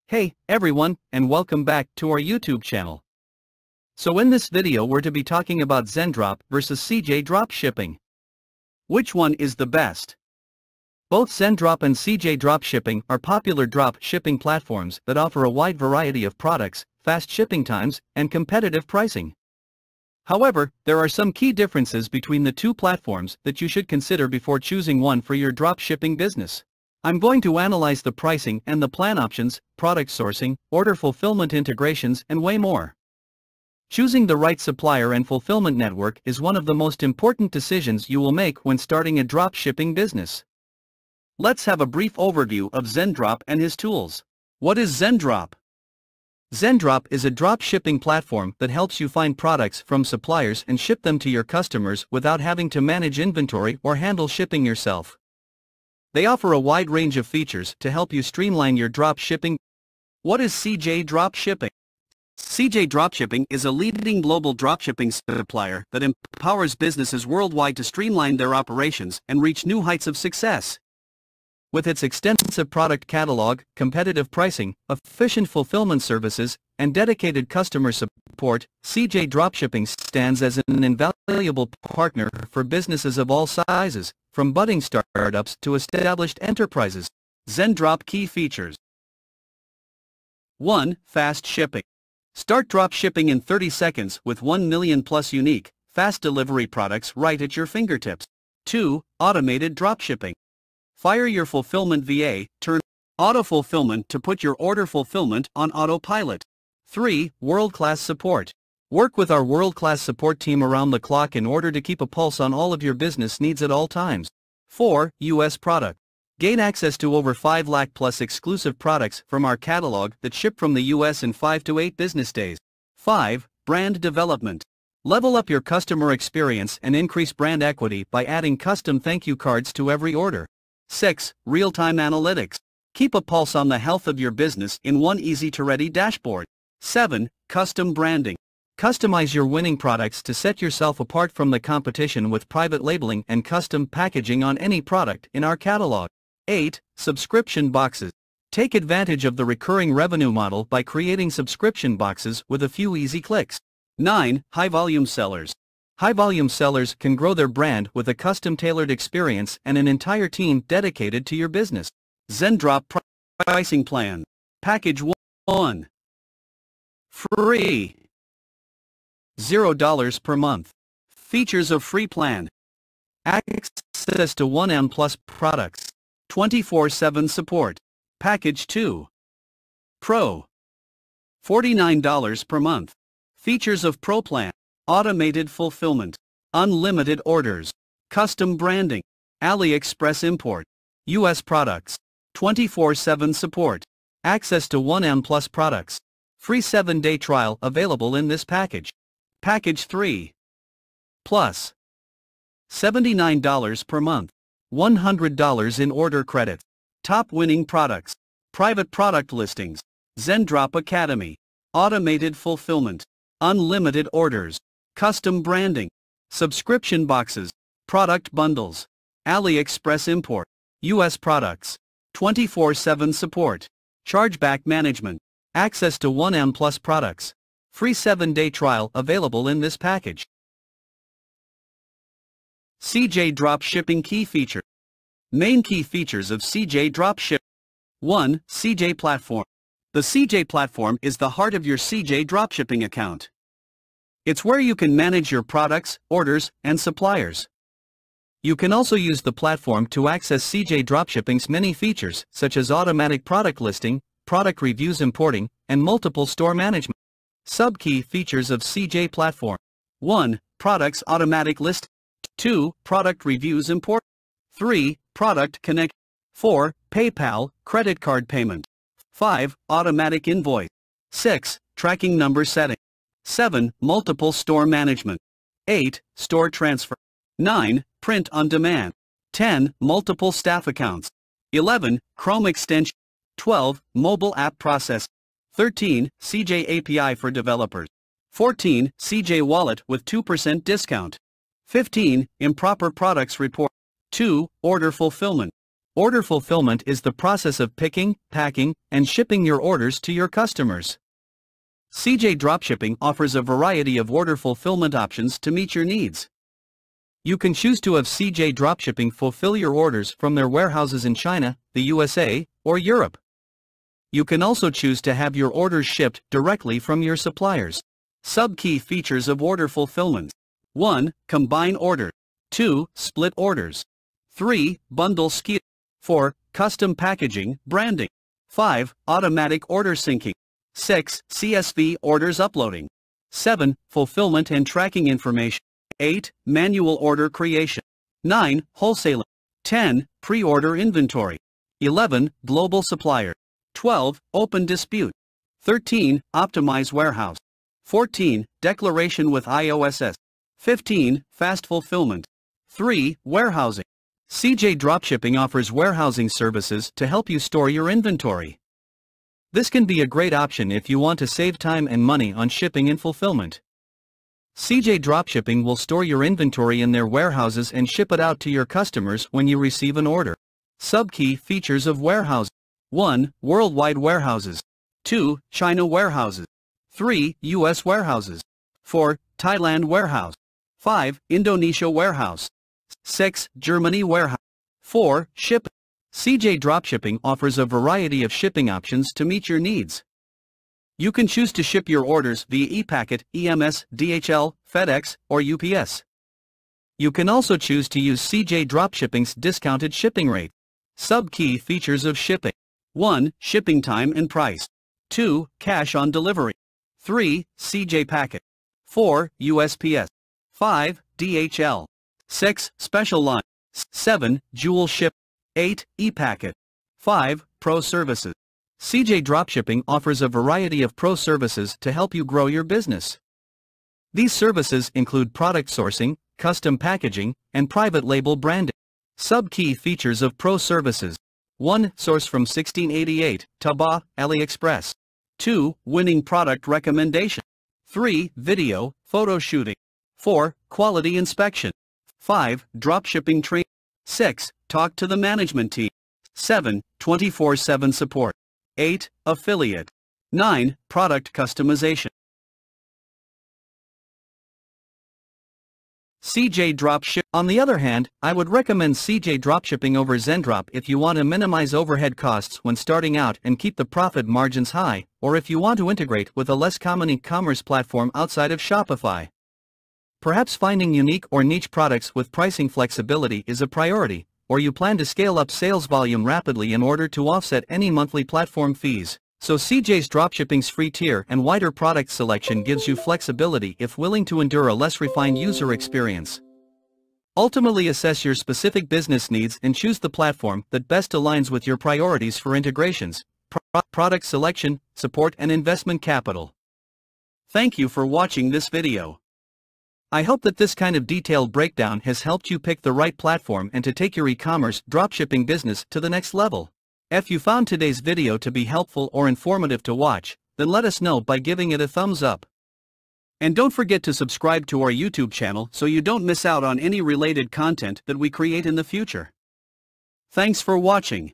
Hey, everyone, and welcome back to our YouTube channel. So in this video we're to be talking about Zendrop vs CJ Dropshipping. Which one is the best? Both Zendrop and CJ Dropshipping are popular drop shipping platforms that offer a wide variety of products, fast shipping times, and competitive pricing. However, there are some key differences between the two platforms that you should consider before choosing one for your drop shipping business. I'm going to analyze the pricing and the plan options, product sourcing, order fulfillment integrations, and way more. Choosing the right supplier and fulfillment network is one of the most important decisions you will make when starting a drop shipping business. Let's have a brief overview of Zendrop and his tools. What is Zendrop? Zendrop is a drop shipping platform that helps you find products from suppliers and ship them to your customers without having to manage inventory or handle shipping yourself. They offer a wide range of features to help you streamline your drop shipping. What is CJ Dropshipping? CJ Dropshipping is a leading global dropshipping supplier that empowers businesses worldwide to streamline their operations and reach new heights of success. With its extensive product catalog, competitive pricing, efficient fulfillment services, and dedicated customer support, CJ Dropshipping stands as an invaluable partner for businesses of all sizes, from budding startups to established enterprises. Zendrop key features. 1. Fast shipping. Start drop shipping in 30 seconds with 1 million plus unique, fast delivery products right at your fingertips. 2. Automated drop shipping. Fire your fulfillment VA, turn auto fulfillment to put your order fulfillment on autopilot. 3. World-class support. Work with our world-class support team around the clock in order to keep a pulse on all of your business needs at all times. 4. US product. Gain access to over 5 lakh plus exclusive products from our catalog that ship from the US in 5 to 8 business days. 5. Brand development. Level up your customer experience and increase brand equity by adding custom thank you cards to every order. 6. Real-time analytics. Keep a pulse on the health of your business in one easy-to-ready dashboard. 7. Custom branding. Customize your winning products to set yourself apart from the competition with private labeling and custom packaging on any product in our catalog. 8. Subscription boxes. Take advantage of the recurring revenue model by creating subscription boxes with a few easy clicks. 9. High-volume sellers. High-volume sellers can grow their brand with a custom-tailored experience and an entire team dedicated to your business. Zendrop pricing plan. Package 1. Free. $0 per month. Features of free plan. Access to 1M plus products. 24/7 support. Package 2. Pro. $49 per month. Features of Pro plan. Automated fulfillment. Unlimited orders. Custom branding. AliExpress import. US products. 24/7 support. Access to 1M plus products. Free 7-day trial available in this package. Package 3. Plus. $79 per month. $100 in order credits. Top winning products. Private product listings. Zendrop Academy. Automated fulfillment. Unlimited orders. Custom branding. Subscription boxes. Product bundles. AliExpress import. US products. 24/7 support. Chargeback management. Access to 1M plus products. Free 7-day trial available in this package. CJ Dropshipping key feature. Main key features of CJ Dropshipping. 1. CJ platform. The CJ platform is the heart of your CJ Dropshipping account. It's where you can manage your products, orders, and suppliers. You can also use the platform to access CJ Dropshipping's many features such as automatic product listing, product reviews importing, and multiple store management. Sub-key features of CJ platform. 1. Products automatic list. 2. Product reviews import. 3. Product connect. 4. PayPal, credit card payment. 5. Automatic invoice. 6. Tracking number setting. 7. Multiple store management. 8. Store transfer. 9. Print on demand. 10. Multiple staff accounts. 11. Chrome extension. 12. Mobile app process. 13. CJ API for developers. 14. CJ Wallet with 2% discount. 15. Improper products report. 2. Order fulfillment. Order fulfillment is the process of picking, packing, and shipping your orders to your customers. CJ Dropshipping offers a variety of order fulfillment options to meet your needs. You can choose to have CJ Dropshipping fulfill your orders from their warehouses in China, the USA, or Europe. You can also choose to have your orders shipped directly from your suppliers. Sub-key features of order fulfillment. 1. Combine order. 2. Split orders. 3. Bundle SKU. 4. Custom packaging, branding. 5. Automatic order syncing. 6. CSV orders uploading. 7. Fulfillment and tracking information. 8. Manual order creation. 9. Wholesaling. 10. Pre-order inventory. 11. Global supplier. 12. Open dispute. 13. Optimize warehouse. 14. Declaration with IOSS. 15. Fast fulfillment. 3. Warehousing. CJ Dropshipping offers warehousing services to help you store your inventory. This can be a great option if you want to save time and money on shipping and fulfillment. CJ Dropshipping will store your inventory in their warehouses and ship it out to your customers when you receive an order. Sub-key features of warehousing. 1. Worldwide warehouses. 2. China warehouses. 3. US warehouses. 4. Thailand warehouse. 5. Indonesia warehouse. 6. Germany warehouse. 4. Shipping. CJ Dropshipping offers a variety of shipping options to meet your needs. You can choose to ship your orders via ePacket, EMS, DHL, FedEx, or UPS. You can also choose to use CJ Dropshipping's discounted shipping rate. Sub-key features of shipping. 1. Shipping time and price. 2. Cash on delivery. 3. CJ Packet. 4. USPS. 5. DHL. 6. Special line. 7. Jewel ship. 8. ePacket. 5. Pro services. CJ Dropshipping offers a variety of pro services to help you grow your business. These services include product sourcing, custom packaging, and private label branding. Sub-key features of pro services. 1. Source from 1688, Taobao, AliExpress. 2. Winning product recommendation. 3. Video, photo shooting. 4. Quality inspection. 5. Dropshipping training. 6. Talk to the management team. 7. 24/7 support. 8. Affiliate. 9. Product customization. CJ Dropshipping. On the other hand, I would recommend CJ Dropshipping over Zendrop if you want to minimize overhead costs when starting out and keep the profit margins high, or if you want to integrate with a less common e-commerce platform outside of Shopify. Perhaps finding unique or niche products with pricing flexibility is a priority, or you plan to scale up sales volume rapidly in order to offset any monthly platform fees. So CJ's Dropshipping's free tier and wider product selection gives you flexibility if willing to endure a less refined user experience. Ultimately assess your specific business needs and choose the platform that best aligns with your priorities for integrations, product selection, support and investment capital. Thank you for watching this video. I hope that this kind of detailed breakdown has helped you pick the right platform and to take your e-commerce dropshipping business to the next level. If you found today's video to be helpful or informative to watch, then let us know by giving it a thumbs up. And don't forget to subscribe to our YouTube channel so you don't miss out on any related content that we create in the future. Thanks for watching.